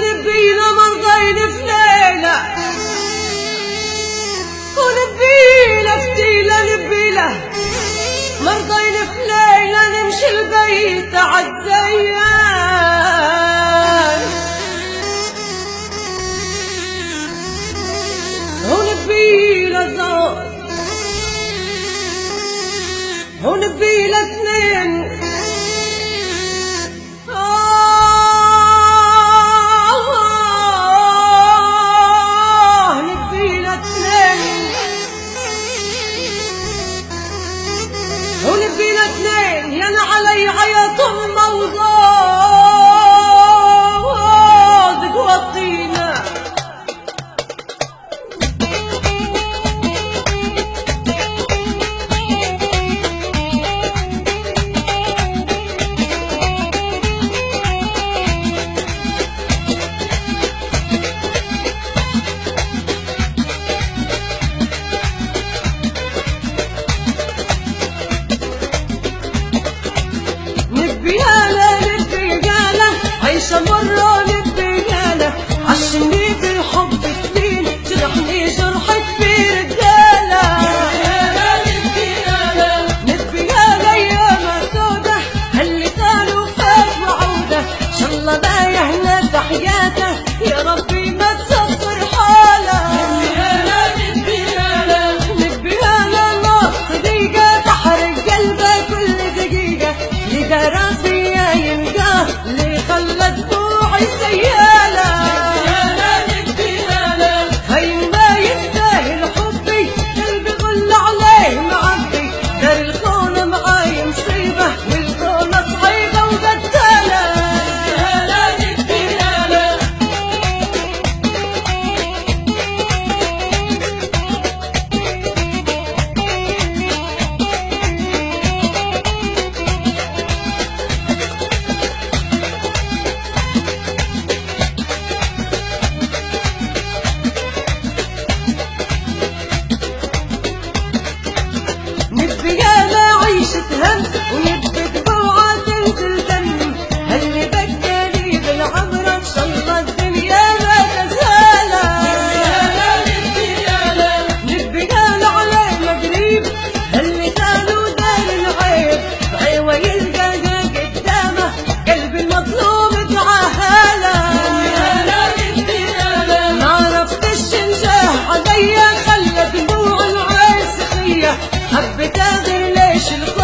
نبينا مرضين في ليلة، ونبينا نبينا مرضين في ليلة، نمشي البيت عالزيان، ونبينا زوج ونبينا اثنين، ونبينا اثنين يانا علي عيط موضوعك وطينا. عيشة مرة نبياله عشني في الحب سنين، جرحني جرح كبير رجالة. نبياله ياما سودة اللي كانوا فات وعودة، إن شاء الله بايع ناس حياته، يا ربي ما تصبر حاله. نبياله نص دقيقة تحرق قلبه كل دقيقة، اللي دارا فيا يلقاه، اللي خلى دموعي سيالة. هين ما يستاهل حبي، قلبي غل عليه معبي، دار الكون معاي مصيبة، والكون صعيبة وقتالة. نبياله عيشة هم ونبي دموعه تنزل دم، اللي بكاني بالعمر ان شاء الله الدنيا ما تزاله. نبياله عليه مقريب، اللي كانوا دار العيب، بعيوه يلقاها قدامه، قلبي المظلوم تعاهاله. ما عرفتش انجاه عليا، خلى دموع العين سخيه، حبيت اغير ليش الكل